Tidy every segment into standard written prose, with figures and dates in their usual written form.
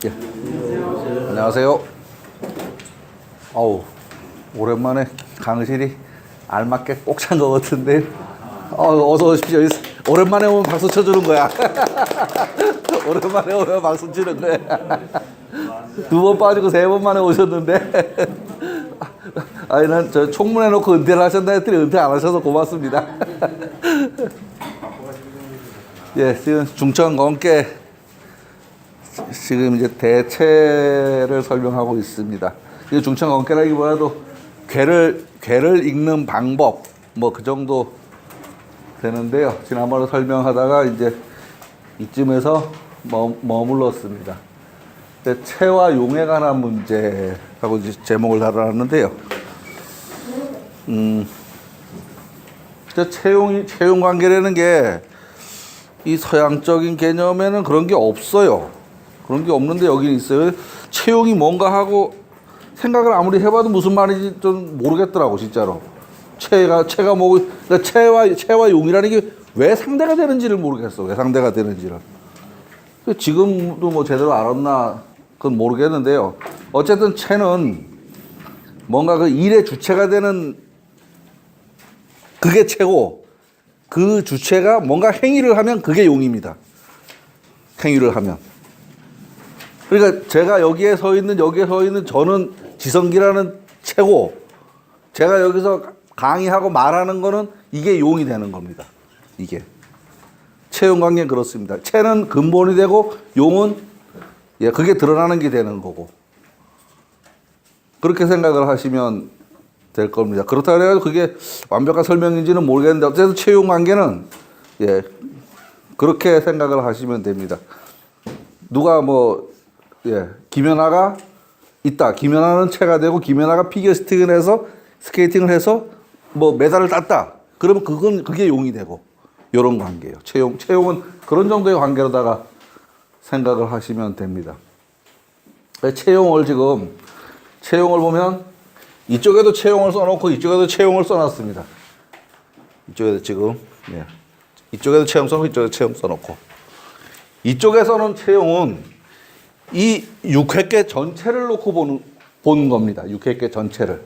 예. 안녕하세요. 어우, 오랜만에 강의실이 알맞게 꼭 찬 것 같은데. 어서 오십시오. 오랜만에 오면 박수 쳐주는 거야. 오랜만에 오면 박수 치는 거야. 2번 빠지고 3번 만에 오셨는데. 아니, 난 저 총문해 놓고 은퇴를 하셨나 했더니 은퇴 안 하셔서 고맙습니다. 예, 지금 중천건께 지금 이제 대체를 설명하고 있습니다. 이 중천건께라기보다도 괴를 읽는 방법 뭐 그 정도 되는데요. 지난번에 설명하다가 이제 이쯤에서 머물렀습니다. 체와 용에 관한 문제하고 이제 제목을 다뤄놨는데요. 체용 관계라는 게 이 서양적인 개념에는 그런 게 없어요. 그런 게 없는데 여기 있어요. 체용이 뭔가 하고 생각을 아무리 해봐도 무슨 말인지 좀 모르겠더라고, 진짜로. 체가 뭐, 그러니까 체와 용이라는 게 왜 상대가 되는지를 모르겠어. 왜 상대가 되는지를. 지금도 뭐 제대로 알았나, 그건 모르겠는데요. 어쨌든 체는 뭔가 그 일의 주체가 되는 그게 체고, 그 주체가 뭔가 행위를 하면 그게 용입니다. 행위를 하면. 그러니까 제가 여기에 서 있는 저는 지성기라는 체고, 제가 여기서 강의하고 말하는 거는 이게 용이 되는 겁니다. 이게. 체용 관계는 그렇습니다. 체는 근본이 되고 용은 그게 드러나는 게 되는 거고. 그렇게 생각을 하시면 될 겁니다. 그렇다고 해서 그게 완벽한 설명인지는 모르겠는데 어쨌든 체용 관계는 그렇게 생각을 하시면 됩니다. 누가 김연아가 있다. 김연아는 체가 되고 김연아가 스케이팅을 해서 뭐 메달을 땄다. 그러면 그게 용이 되고 이런 관계예요. 체용은 그런 정도의 관계로다가 생각을 하시면 됩니다. 체용을 보면 이쪽에도 체용을 써놓고 이쪽에도 체용을 써놨습니다. 이쪽에도 지금 이쪽에도 체용 써놓고 이쪽에도 체용 써놓고 이쪽에서는 체용은 이 6획계 전체를 놓고 보는 겁니다. 6획계 전체를.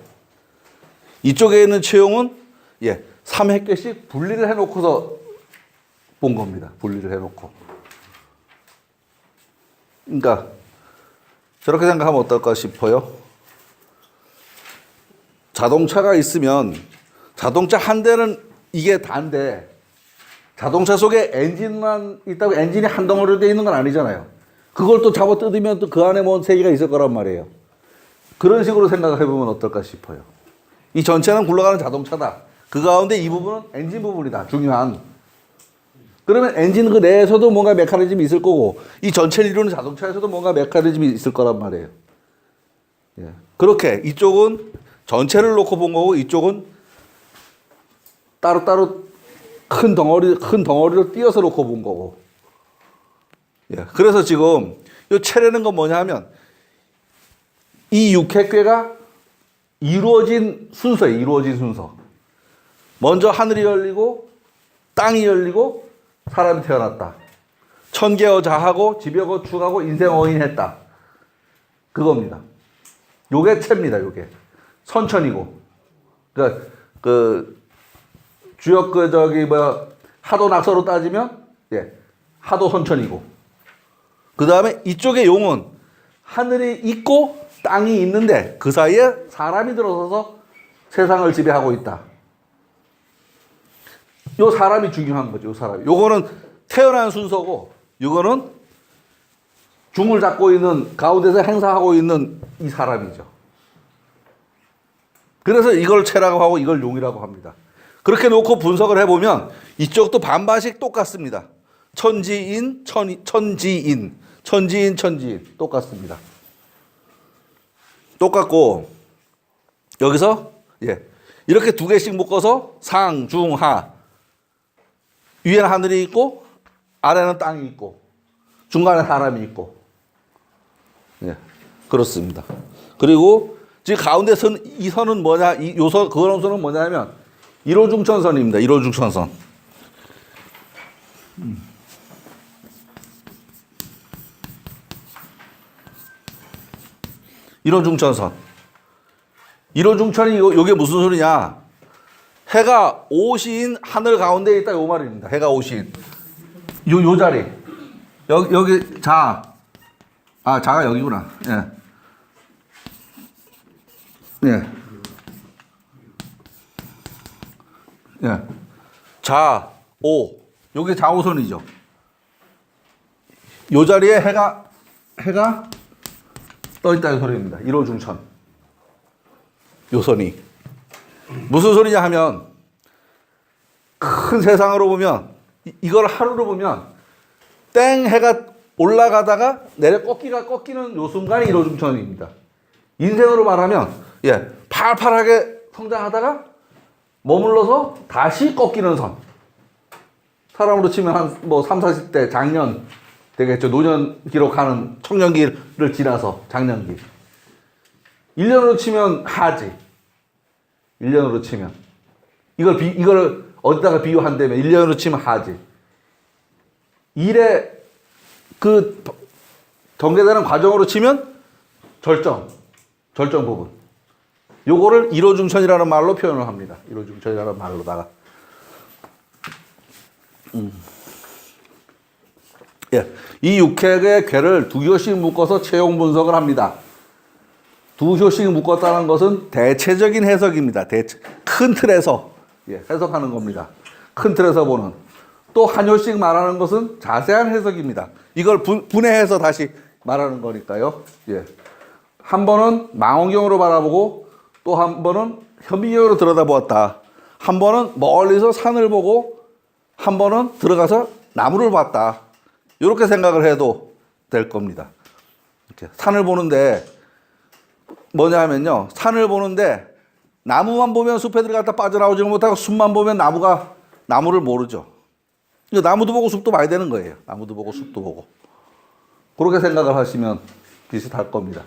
이쪽에 있는 체용은 3획계씩 분리를 해놓고서 본 겁니다. 분리를 해놓고. 그러니까 저렇게 생각하면 어떨까 싶어요. 자동차가 있으면 자동차 한 대는 이게 다인데 자동차 속에 엔진만 있다고 엔진이 한 덩어리로 되어 있는 건 아니잖아요. 그걸 또 잡아 뜯으면 또 그 안에 뭔 세 개가 있을 거란 말이에요. 그런 식으로 생각해 보면 어떨까 싶어요. 이 전체는 굴러가는 자동차다. 그 가운데 이 부분은 엔진 부분이다. 중요한. 그러면 엔진 그 내에서도 뭔가 메커니즘이 있을 거고 이 전체를 이루는 자동차에서도 뭔가 메커니즘이 있을 거란 말이에요. 그렇게 이쪽은 전체를 놓고 본 거고 이쪽은 따로따로 큰 덩어리로 띄어서 놓고 본 거고. 그래서 지금 이 체라는 건 뭐냐 하면 이 6획계가 이루어진 순서. 먼저 하늘이 열리고 땅이 열리고 사람이 태어났다. 천개어자하고 집여거축하고 인생어인했다. 그겁니다. 요게 체입니다. 요게. 선천이고. 그러니까 주역 하도 낙서로 따지면 하도 선천이고. 그 다음에 이쪽의 용은 하늘이 있고 땅이 있는데 그 사이에 사람이 들어서서 세상을 지배하고 있다. 요 사람이 중요한 거죠. 요 사람. 요거는 태어난 순서고 요거는 중을 잡고 있는 가운데서 행사하고 있는 이 사람이죠. 그래서 이걸 체라고 하고 이걸 용이라고 합니다. 그렇게 놓고 분석을 해보면 이쪽도 반반씩 똑같습니다. 천지인 똑같습니다. 똑같고 여기서 이렇게 두 개씩 묶어서 상, 중, 하 위에는 하늘이 있고 아래는 땅이 있고 중간에 사람이 있고 그렇습니다. 그리고 지금 가운데 이 선은 뭐냐? 그런 선은 뭐냐면 1호 중천선입니다. 1호 중천선. 1호 중천선. 1호 중천이 요게 무슨 소리냐? 해가 오시인 하늘 가운데에 있다 요 말입니다. 해가 오시인. 요 자리. 여기 자가 여기구나. 예. 예. 예. 요게 좌우선이죠. 요 자리에 해가 떠 있다 이 소리입니다. 1호 중천. 요 선이. 무슨 소리냐 하면 큰 세상으로 보면 이걸 하루로 보면 땡 해가 올라가다가 내려 꺾이는 요 순간이 1호 중천입니다. 인생으로 말하면 팔팔하게 성장하다가 머물러서 다시 꺾이는 선. 사람으로 치면 한 3, 40대 장년 되겠죠. 노년 기록하는 청년기를 지나서 장년기. 1년으로 치면 하지. 1년으로 치면. 이걸 어디다가 비유한다면 1년으로 치면 하지. 일의 그 전개되는 과정으로 치면 절정 부분. 요거를 1호 중천이라는 말로 표현을 합니다. 1호 중천이라는 말로다가. 이 육획의 괴를 두 교씩 묶어서 채용 분석을 합니다. 두 교씩 묶었다는 것은 대체적인 해석입니다. 큰 틀에서 해석하는 겁니다. 큰 틀에서 보는. 또 한 효씩 말하는 것은 자세한 해석입니다. 이걸 분해해서 다시 말하는 거니까요. 한 번은 망원경으로 바라보고 또 한 번은 현미경으로 들여다보았다. 한 번은 멀리서 산을 보고 한 번은 들어가서 나무를 봤다. 이렇게 생각을 해도 될 겁니다. 이렇게 산을 보는데 뭐냐 하면요. 산을 보는데 나무만 보면 숲에 들어갔다 빠져나오지 못하고 숲만 보면 나무를 모르죠. 나무도 보고 숲도 봐야 되는 거예요. 나무도 보고 숲도 보고. 그렇게 생각을 하시면 비슷할 겁니다.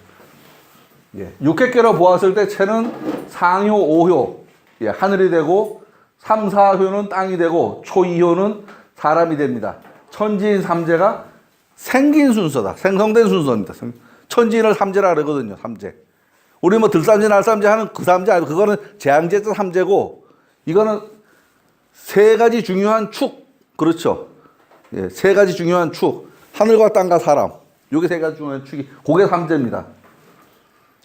육획계로 보았을 때 채는 상효, 5효, 하늘이 되고 3, 4효는 땅이 되고 초 2효는 사람이 됩니다. 천지인 삼재가 생긴 순서다. 생성된 순서입니다. 천지인을 삼재라 그러거든요. 삼재. 우리 들삼재, 날삼재 하는 그 삼재 아니고 그거는 재앙재자 삼재고 이거는 세 가지 중요한 축. 그렇죠. 세 가지 중요한 축. 하늘과 땅과 사람. 요게 세 가지 중요한 축이 그게 삼재입니다.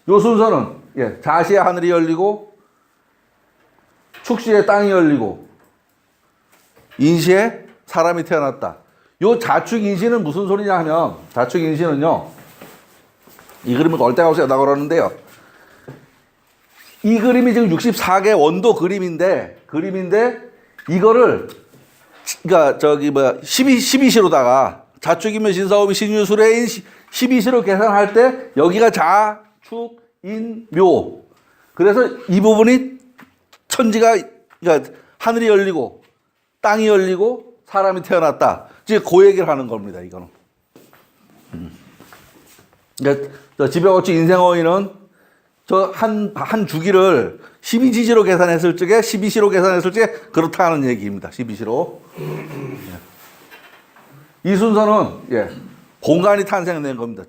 요 순서는 자시에 하늘이 열리고 축시에 땅이 열리고 인시에 사람이 태어났다. 요 자축인시는 무슨 소리냐 하면 자축인시는요. 이 그림을 얼때가없이 하다 그러는데요. 이 그림이 지금 64개 원도 그림인데 이거를 그러니까 12시로다가 자축이면 신사오미 신유술해인 12시로 계산할 때 여기가 자, 축, 인, 묘. 그래서 이 부분이 천지가 그러니까 하늘이 열리고 땅이 열리고 사람이 태어났다. 이제 그 얘기를 하는 겁니다. 이거는. 그러니까 지벽어치 인생어휘는 저 한 주기를 12지지로 계산했을 적에 12시로 계산했을 적에 그렇다 하는 얘기입니다. 12시로. 이 순서는 공간이 탄생된 겁니다.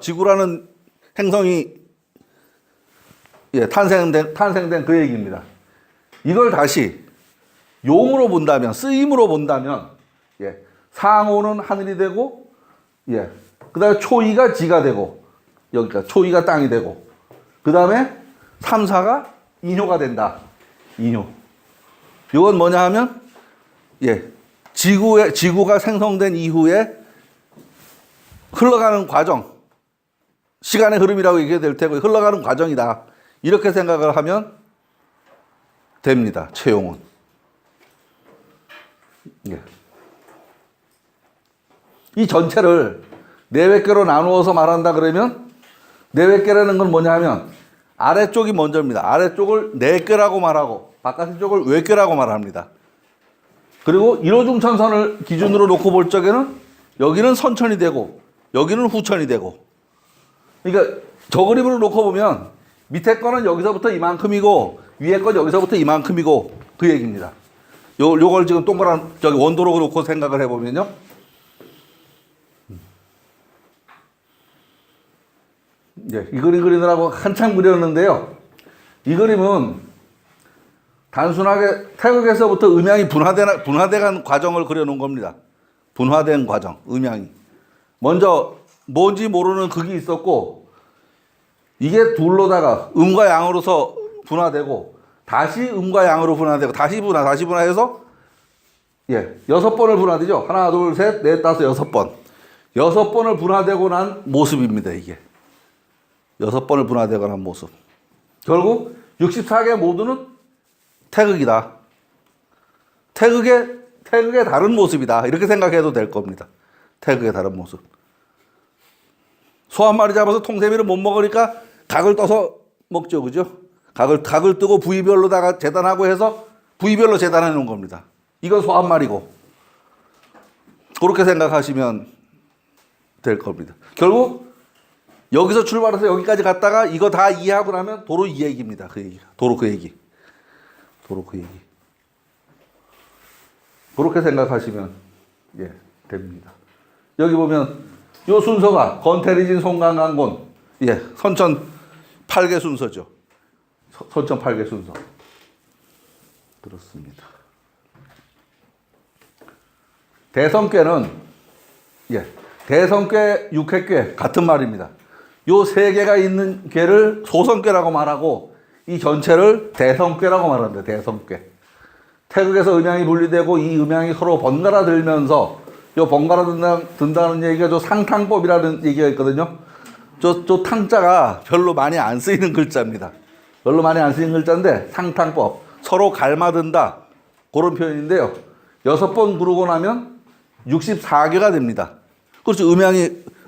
지구라는 행성이 탄생된 그 얘기입니다. 이걸 다시 용으로 본다면, 쓰임으로 본다면, 상호는 하늘이 되고, 그 다음에 초이가 지가 되고, 여기가 초이가 땅이 되고, 그 다음에 3, 4가 인효가 된다. 인효. 이건 뭐냐 하면, 지구가 생성된 이후에 흘러가는 과정, 시간의 흐름이라고 얘기해야 될 테고, 흘러가는 과정이다. 이렇게 생각을 하면 됩니다. 채용은. 이 전체를 내외계로 나누어서 말한다 그러면 내외계라는 건 뭐냐 하면 아래쪽이 먼저입니다. 아래쪽을 내계라고 말하고 바깥 쪽을 외계라고 말합니다. 그리고 1호 중천선을 기준으로 놓고 볼 적에는 여기는 선천이 되고 여기는 후천이 되고 그러니까 저 그림으로 놓고 보면 밑에 거는 여기서부터 이만큼이고 위에 건 여기서부터 이만큼이고 그 얘기입니다. 요걸 지금 동그란 원도로 놓고 생각을 해보면요. 이 그림 그리느라고 한참 그렸는데요. 이 그림은 단순하게 태극에서부터 음양이 분화돼간 과정을 그려놓은 겁니다. 분화된 과정, 음양이. 먼저 뭔지 모르는 극이 있었고, 이게 둘로다가 음과 양으로서 분화되고, 다시 음과 양으로 분화되고, 다시 분화해서, 6번을 분화되죠. 하나, 둘, 셋, 넷, 다섯, 6번. 6번을 분화되고 난 모습입니다, 이게. 6번을 분화되고 난 모습. 결국 64개 모두는 태극이다. 태극의 다른 모습이다. 이렇게 생각해도 될 겁니다. 태극의 다른 모습. 소 한 마리 잡아서 통세미를 못 먹으니까 각을 떠서 먹죠. 그죠? 각을 뜨고 부위별로다가 재단하고 해서 부위별로 재단해 놓은 겁니다. 이건 소 한 마리고. 그렇게 생각하시면 될 겁니다. 결국 여기서 출발해서 여기까지 갔다가 이거 다 이해하고 나면 도로 이 얘기입니다. 그 얘기가. 도로 그 얘기. 그렇게 생각하시면 됩니다. 여기 보면 요 순서가 건태리진 송강강곤 선천 8개 순서죠. 선천 8개 순서. 그렇습니다. 대성꾀는 대성꾀, 육해꾀 같은 말입니다. 요 세 개가 있는 꾀를 소성꾀라고 말하고 이 전체를 대성꾀라고 말합니다. 대성꾀. 태극에서 음양이 분리되고 이 음양이 서로 번갈아 들면서 요 번갈아 든다는 얘기가 저 상탕법이라는 얘기가 있거든요. 저 탕자가 별로 많이 안 쓰이는 글자입니다. 별로 많이 안 쓰이는 글자인데 상탕법. 서로 갈마든다. 그런 표현인데요. 6번 부르고 나면 64개가 됩니다. 그렇죠. 음양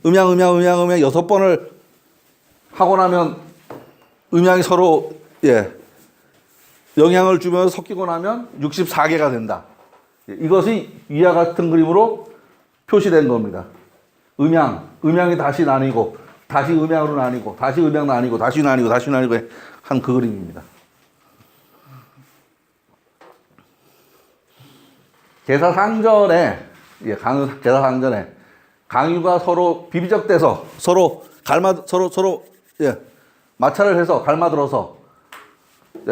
6번을 하고 나면 음양이 서로 영향을 주면서 섞이고 나면 64개가 된다. 이것이 위와 같은 그림으로 표시된 겁니다. 음양이 다시 나뉘고 다시 음양으로 나뉘고 다시 음양 나뉘고 다시 나뉘고 한 그 그림입니다. 제사상전에 제사상전에 강유가 서로 비비적대서 서로 마찰을 해서 갈마들어서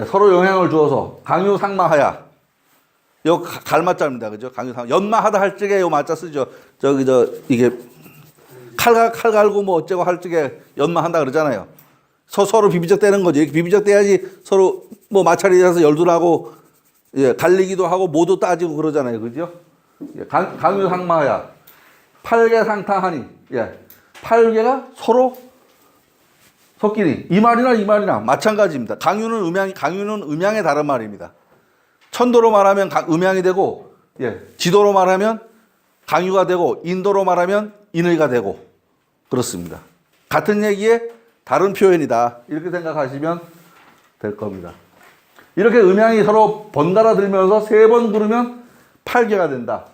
서로 영향을 주어서 강유상마하야. 요 갈마자입니다. 그죠? 강유상 연마하다 할 적에 요 마자 쓰죠. 이게 칼 갈고 뭐 어쩌고 할 적에 연마한다 그러잖아요. 서로 비비적대는 거지. 이렇게 비비적대야지 서로 뭐 마찰이 돼서 열둔하고 갈리기도 하고 모두 따지고 그러잖아요. 그죠? 강유상마하야. 8개 상탕하니. 8개가 서로 섞이니. 이 말이나 마찬가지입니다. 강유는 음양의 다른 말입니다. 천도로 말하면 음양이 되고, 지도로 말하면 강유가 되고, 인도로 말하면 인의가 되고, 그렇습니다. 같은 얘기에 다른 표현이다. 이렇게 생각하시면 될 겁니다. 이렇게 음양이 서로 번갈아 들면서 3번 부르면 8개가 된다.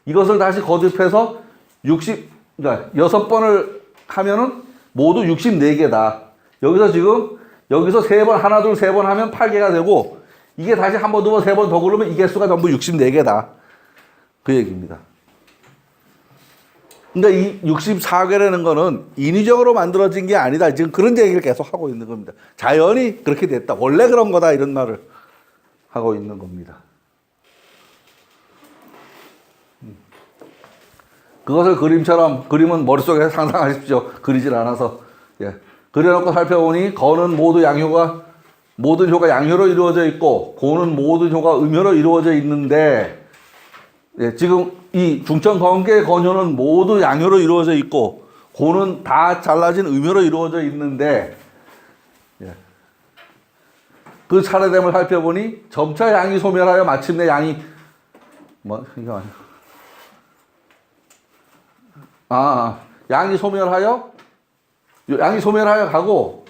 이것을 다시 거듭해서 6번을 하면은 모두 64개다. 여기서 3번, 하나, 둘, 3번 하면 8개가 되고, 이게 다시 한 번, 두 번, 3번 더 그러면 이 개수가 전부 64개다. 그 얘기입니다. 그러니까 이 64개라는 거는 인위적으로 만들어진 게 아니다. 지금 그런 얘기를 계속 하고 있는 겁니다. 자연이 그렇게 됐다. 원래 그런 거다. 이런 말을 하고 있는 겁니다. 그것을 그림은 머릿속에 상상하십시오. 그리질 않아서. 그려놓고 살펴보니 거는 모든 효가 양효로 이루어져 있고 고는 모든 효가 음효로 이루어져 있는데 지금 이 중천건계의 건효는 모두 양효로 이루어져 있고 고는 다 잘라진 음효로 이루어져 있는데 그 차례됨을 살펴보니 점차 양이 소멸하여 마침내 양이 양이 소멸하여 가고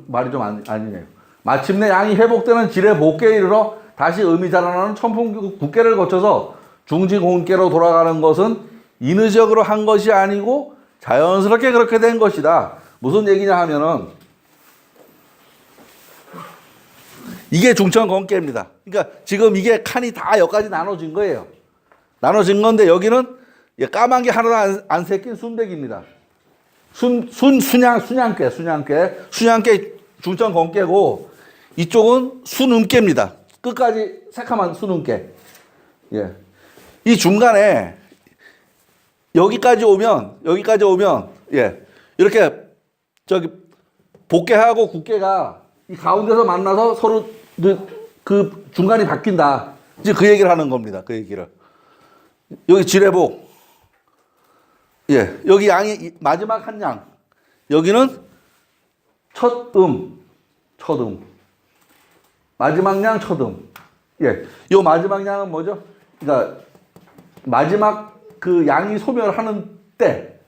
말이 좀 아니네요. 마침내 양이 회복되는 질의 복계에 이르러 다시 음이 자라나는 천풍국계를 거쳐서 중지공계로 돌아가는 것은 인의적으로 한 것이 아니고 자연스럽게 그렇게 된 것이다. 무슨 얘기냐 하면은 이게 중천건계입니다. 그러니까 지금 이게 칸이 다 여기까지 나눠진 거예요. 나눠진 건데 여기는 까만 게 하나도 안 새낀 순백입니다. 순양깨 중천 건깨고 이쪽은 순음깨입니다. 끝까지 새카만 순음깨. 예. 이 중간에 여기까지 오면 예. 이렇게 저기 복깨하고 국깨가 이 가운데서 만나서 서로 그 중간이 바뀐다. 이제 그 얘기를 하는 겁니다. 그 얘기를. 여기 지뢰복. 예. 여기 양이 마지막 한 양. 여기는 첫음. 마지막 양 첫음. 예. 요 마지막 양은 뭐죠? 그러니까 마지막 그 양이 소멸하는 때.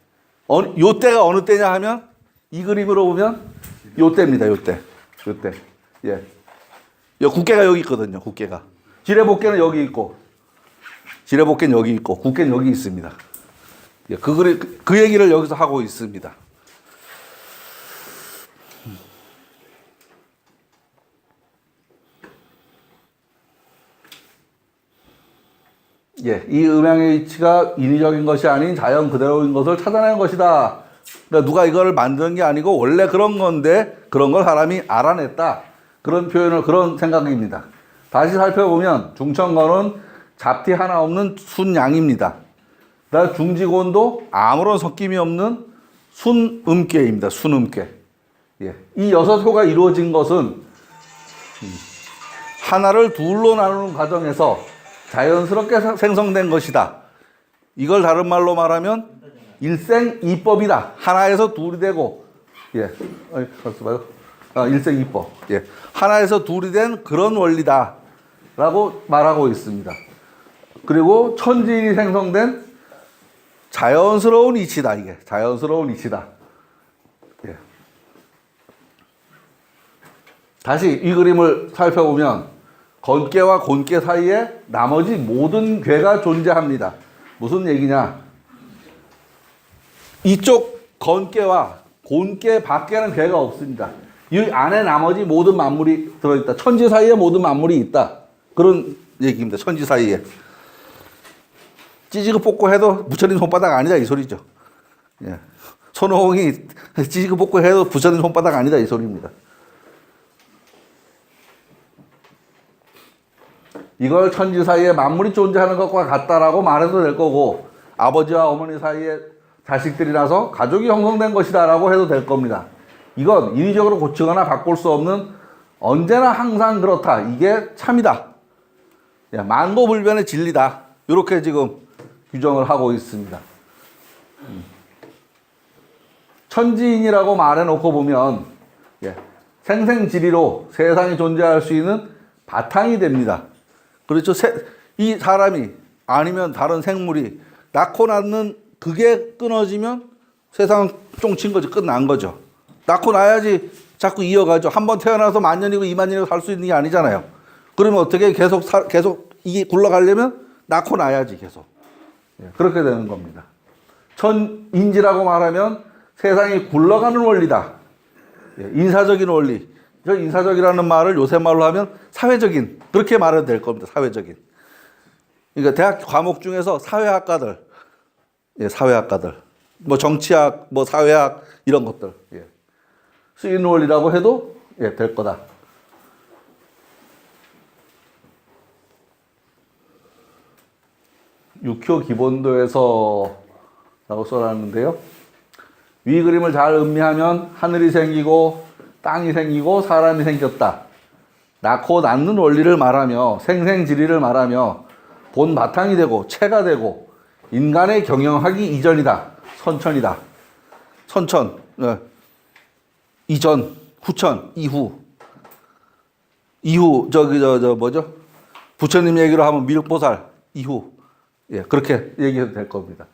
요 때가 어느 때냐 하면 이 그림으로 보면 요 때입니다. 요 때. 예. 요 국깨가 여기 있거든요. 국깨가. 지뢰복깨는 여기 있고 지뢰복깨는 여기 있고 국깨는 여기 있습니다. 예. 그 얘기를 여기서 하고 있습니다. 예, 이 음양의 위치가 인위적인 것이 아닌 자연 그대로인 것을 찾아낸 것이다. 그러니까 누가 이걸 만드는 게 아니고 원래 그런 건데 그런 걸 사람이 알아냈다. 그런 표현을 그런 생각입니다. 다시 살펴보면 중천건은 잡티 하나 없는 순양입니다. 그다음 중지곤도 아무런 섞임이 없는 순음깨입니다. 순음깨. 예, 이 6호가 이루어진 것은 하나를 둘로 나누는 과정에서 자연스럽게 생성된 것이다. 이걸 다른 말로 말하면 일생이법이다. 하나에서 둘이 되고, 예, 일생이법. 예, 하나에서 둘이 된 그런 원리다. 라고 말하고 있습니다. 그리고 천지인이 생성된 자연스러운 이치다. 이게 자연스러운 이치다. 예. 다시 이 그림을 살펴보면 건깨와 곤깨 사이에 나머지 모든 괴가 존재합니다. 무슨 얘기냐? 이쪽 건깨와 곤깨 밖에는 괴가 없습니다. 이 안에 나머지 모든 만물이 들어있다. 천지 사이에 모든 만물이 있다. 그런 얘기입니다. 천지 사이에. 찌지그 뽑고 해도 부처님 손바닥 아니다 이 소리죠. 예. 손오공이 찌지그 뽑고 해도 부처님 손바닥 아니다 이 소리입니다. 이걸 천지 사이에 만물이 존재하는 것과 같다라고 말해도 될 거고 아버지와 어머니 사이에 자식들이라서 가족이 형성된 것이다 라고 해도 될 겁니다. 이건 인위적으로 고치거나 바꿀 수 없는 언제나 항상 그렇다. 이게 참이다. 만고불변의 진리다. 이렇게 지금 규정을 하고 있습니다. 천지인이라고 말해놓고 보면 생생지리로 세상이 존재할 수 있는 바탕이 됩니다. 그렇죠. 이 사람이 아니면 다른 생물이 낳고 낳는 그게 끊어지면 세상 쫑친 거죠. 끝난 거죠. 낳고 낳아야지 자꾸 이어가죠. 한 번 태어나서 10,000년이고 20,000년이고 살 수 있는 게 아니잖아요. 그러면 어떻게 계속 이게 굴러가려면 낳고 낳아야지 계속. 그렇게 되는 겁니다. 천인지라고 말하면 세상이 굴러가는 원리다. 인사적인 원리. 저 인사적이라는 말을 요새 말로 하면 사회적인, 그렇게 말해도 될 겁니다. 사회적인. 그러니까 대학 과목 중에서 사회학과들, 사회학과들, 뭐 정치학, 뭐 사회학 이런 것들 쓰이는 원리라고 해도 될 거다. 육효 기본도에서 라고 써놨는데요. 위 그림을 잘 음미하면 하늘이 생기고 땅이 생기고 사람이 생겼다. 낳고 낳는 원리를 말하며 생생지리를 말하며 본 바탕이 되고 체가 되고 인간의 경영하기 이전이다. 선천이다. 선천, 이전, 후천, 이후. 뭐죠? 부처님 얘기로 하면 미륵보살, 이후. 그렇게 얘기해도 될 겁니다.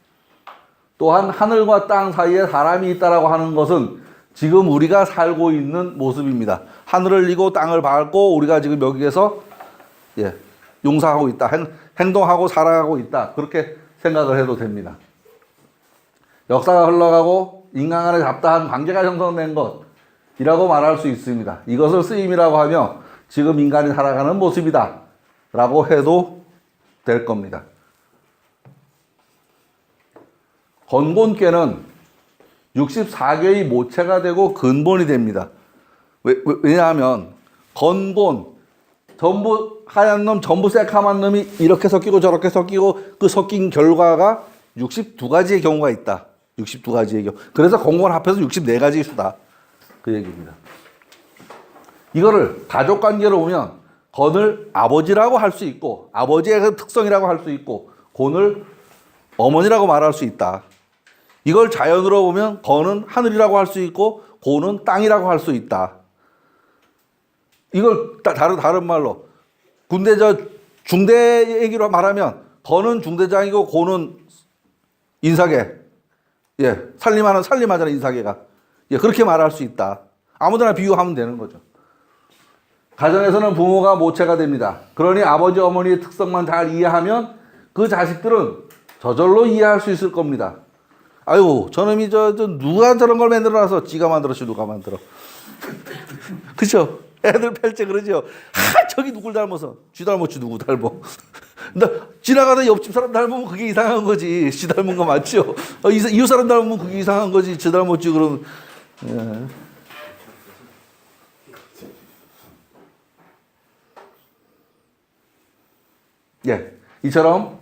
또한 하늘과 땅 사이에 사람이 있다라고 하는 것은 지금 우리가 살고 있는 모습입니다. 하늘을 이고 땅을 밟고 우리가 지금 여기에서 용사하고 있다. 행동하고 살아가고 있다. 그렇게 생각을 해도 됩니다. 역사가 흘러가고 인간 간에 잡다한 관계가 형성된 것이라고 말할 수 있습니다. 이것을 쓰임이라고 하며 지금 인간이 살아가는 모습이다. 라고 해도 될 겁니다. 건곤깨는 64개의 모체가 되고 근본이 됩니다. 왜냐하면 건본 전부 하얀 놈 전부 새카만 놈이 이렇게 섞이고 저렇게 섞이고 그 섞인 결과가 62가지의 경우가 있다. 62가지의 경우. 그래서 건본 합해서 64가지의 수다. 그 얘기입니다. 이거를 가족 관계로 보면 건을 아버지라고 할 수 있고 아버지의 그 특성이라고 할 수 있고 곤을 어머니라고 말할 수 있다. 이걸 자연으로 보면 건은 하늘이라고 할 수 있고 곤은 땅이라고 할 수 있다. 이걸 다른 말로 군대 중대 얘기로 말하면 건은 중대장이고 곤은 인사계. 예, 살림하잖아 인사계가. 예, 그렇게 말할 수 있다. 아무데나 비유하면 되는 거죠. 가정에서는 부모가 모체가 됩니다. 그러니 아버지 어머니의 특성만 잘 이해하면 그 자식들은 저절로 이해할 수 있을 겁니다. 아유, 저놈이 누가 저런 걸 만들어놔서 지가 만들었지 누가 만들어. 그죠? 애들 펼째 그러죠. 저기 누굴 닮아서 쥐 닮았지 누구 닮아. 나 지나가다 옆집 사람 닮으면 그게 이상한 거지. 쥐 닮은 거 맞죠? 이웃 사람 닮으면 그게 이상한 거지. 쥐 닮았지 그럼. 예, 이처럼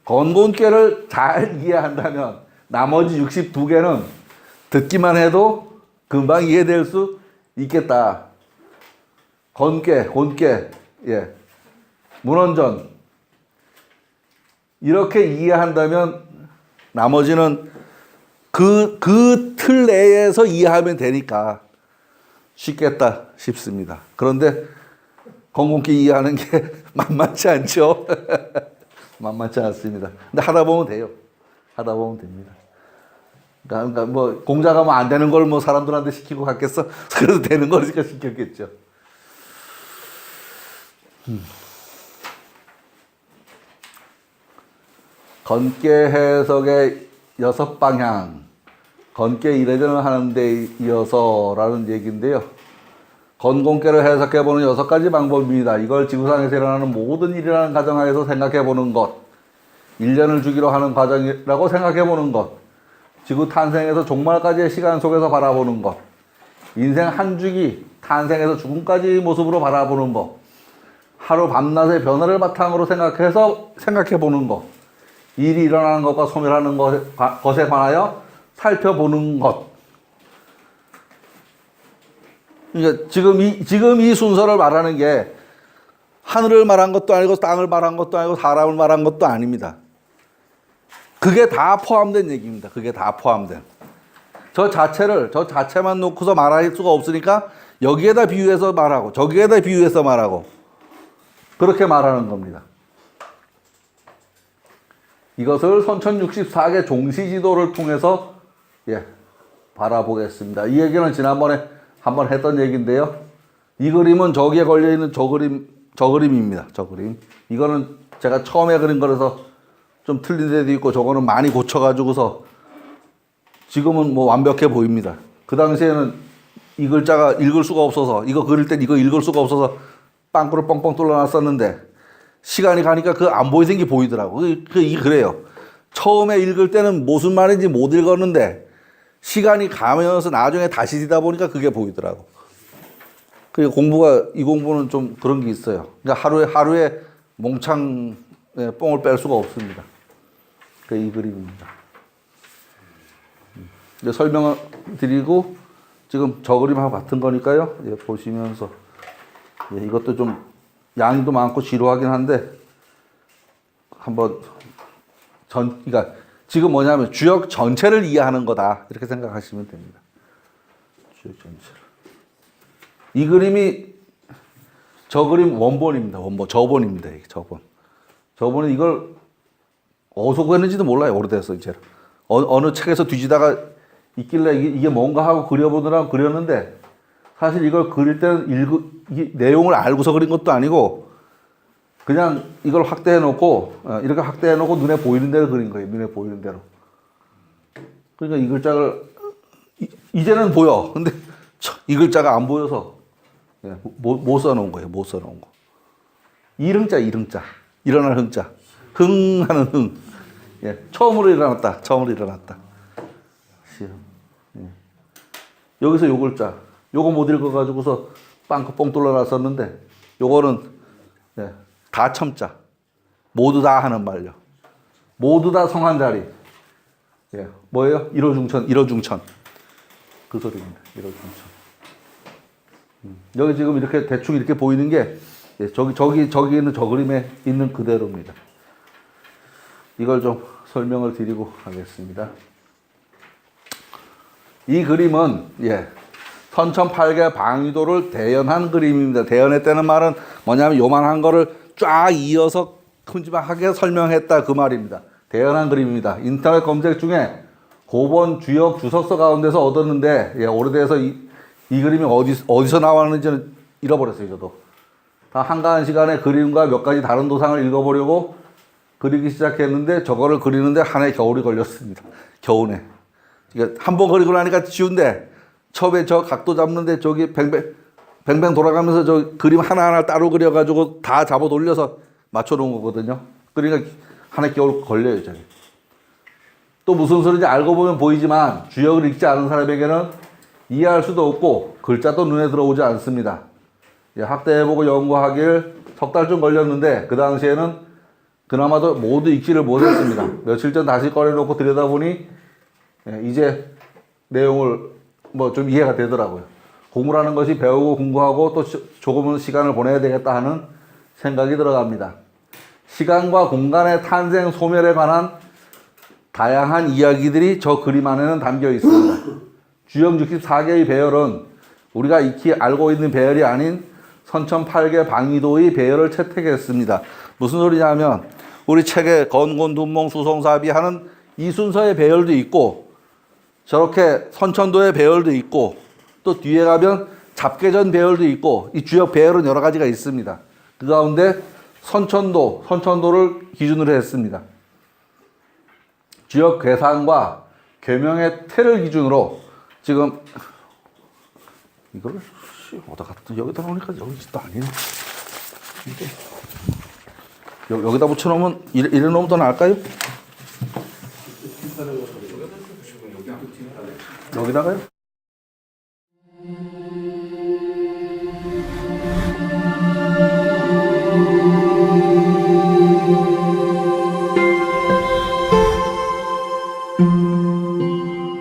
건곤계를 잘 이해한다면 나머지 62개는 듣기만 해도 금방 이해될 수 있겠다. 건계, 곤계, 예, 문헌전 이렇게 이해한다면 나머지는 그 틀 내에서 이해하면 되니까 쉽겠다 싶습니다. 그런데 건곤계 이해하는 게 만만치 않죠. 만만치 않습니다. 근데 하다 보면 돼요. 하다 보면 됩니다. 그러니까 뭐 공자 가면 안 되는 걸 뭐 사람들한테 시키고 갔겠어? 그래도 되는 거니까 시켰겠죠. 건계 해석의 6방향, 건계 이래저래 하는 데 이어서라는 얘기인데요. 건곤계를 해석해보는 6가지 방법입니다. 이걸 지구상에서 일어나는 모든 일이라는 가정하에서 생각해보는 것, 1년을 주기로 하는 과정이라고 생각해보는 것, 지구 탄생에서 종말까지의 시간 속에서 바라보는 것, 인생 한 주기, 탄생에서 죽음까지의 모습으로 바라보는 것, 하루 밤낮의 변화를 바탕으로 생각해보는 것, 일이 일어나는 것과 소멸하는 것에 관하여 살펴보는 것. 그러니까 지금 이 순서를 말하는 게 하늘을 말한 것도 아니고 땅을 말한 것도 아니고 사람을 말한 것도 아닙니다. 그게 다 포함된 얘기입니다. 그게 다 포함된. 저 자체만 놓고서 말할 수가 없으니까 여기에다 비유해서 말하고 저기에다 비유해서 말하고 그렇게 말하는 겁니다. 이것을 선천 64개 종시지도를 통해서 바라보겠습니다. 이 얘기는 지난번에 한번 했던 얘기인데요. 이 그림은 저기에 걸려있는 저 그림입니다. 저 그림. 이거는 제가 처음에 그린 거라서 좀 틀린 데도 있고 저거는 많이 고쳐가지고서 지금은 뭐 완벽해 보입니다. 그 당시에는 이 글자가 읽을 수가 없어서 이거 그릴 땐 이거 읽을 수가 없어서 빵꾸를 뻥뻥 뚫어놨었는데 시간이 가니까 그 안 보이는 게 보이더라고. 그래요. 처음에 읽을 때는 무슨 말인지 못 읽었는데 시간이 가면서 나중에 다시 듣다 보니까 그게 보이더라고. 그 이 공부는 좀 그런 게 있어요. 그러니까 하루에 몽창 뽕을 뺄 수가 없습니다. 이 그림입니다. 이제 설명을 드리고 지금 저 그림하고 같은 거니까요. 보시면서 이것도 좀 양도 많고 지루하긴 한데 한번 그러니까 지금 뭐냐면 주역 전체를 이해하는 거다 이렇게 생각하시면 됩니다. 주역 전체를. 이 그림이 저 그림 원본입니다. 저본입니다. 저본은 이걸 어디서 구했는지도 몰라요. 오래돼서 이제 어느 책에서 뒤지다가 있길래 이게 뭔가 하고 그려보느라고 그렸는데 사실 이걸 그릴 때는 이 내용을 알고서 그린 것도 아니고 그냥 이걸 확대해 놓고 이렇게 확대해 놓고 눈에 보이는 대로 그린 거예요. 눈에 보이는 대로. 그러니까 이 글자를 이제는 보여. 근데 이 글자가 안 보여서 못 써놓은 거예요. 못 써놓은 거. 이릉자. 일어날 흥자. 흥하는 흥. 처음으로 일어났다. 여기서 요 글자. 요거 못 읽어가지고서 빵꾸 뻥 뚫어놨었는데, 요거는, 네, 다 첨자. 모두 다 하는 말요. 모두 다 성한 자리. 예, 뭐예요? 1호 중천, 1호 중천. 그 소리입니다. 1호 중천. 여기 지금 이렇게 대충 이렇게 보이는 게, 예, 저기 있는 저 그림에 있는 그대로입니다. 이걸 좀 설명을 드리고 하겠습니다. 이 그림은, 예, 선천팔계 방위도를 대연한 그림입니다. 대연했다는 말은 뭐냐면 요만한 거를 쫙 이어서 큼지막하게 설명했다 그 말입니다. 대연한 그림입니다. 인터넷 검색 중에 고본 주역 주석서 가운데서 얻었는데, 예, 오래돼서 이 그림이 어디서 나왔는지는 잃어버렸어요, 저도. 다 한가한 시간에 그림과 몇 가지 다른 도상을 읽어보려고 그리기 시작했는데, 저거를 그리는데 한 해 겨울이 걸렸습니다. 겨우내. 한 번 그리고 나니까 쉬운데, 처음에 저 각도 잡는데 저기 뱅뱅 돌아가면서 저 그림 하나하나 따로 그려가지고 다 잡아 돌려서 맞춰 놓은 거거든요. 그러니까 한 해 겨울 걸려요, 저게. 또 무슨 소리인지 알고 보면 보이지만, 주역을 읽지 않은 사람에게는 이해할 수도 없고, 글자도 눈에 들어오지 않습니다. 예, 학대해보고 연구하길 석 달쯤 걸렸는데, 그 당시에는 그나마도 모두 읽지를 못했습니다. 며칠 전 다시 꺼내놓고 들여다보니, 예, 이제 내용을 뭐 좀 이해가 되더라고요. 공부라는 것이 배우고 공부하고 또 조금은 시간을 보내야 되겠다 하는 생각이 들어갑니다. 시간과 공간의 탄생, 소멸에 관한 다양한 이야기들이 저 그림 안에는 담겨 있습니다. 주역 64개의 배열은 우리가 익히 알고 있는 배열이 아닌 선천팔계 방위도의 배열을 채택했습니다. 무슨 소리냐면 우리 책에 건곤, 둔몽, 수성사비 하는 이 순서의 배열도 있고, 저렇게 선천도의 배열도 있고, 또 뒤에 가면 잡계전 배열도 있고, 이 주역 배열은 여러 가지가 있습니다. 그 가운데 선천도를 기준으로 했습니다. 주역 괴상과 계명의 태를 기준으로 지금 이거를 어디다 갖다 여기다 놓으니까 여기 또 아니네. 여기다 붙여놓으면 이래 놓으면 더 나을까요? 여기다가요?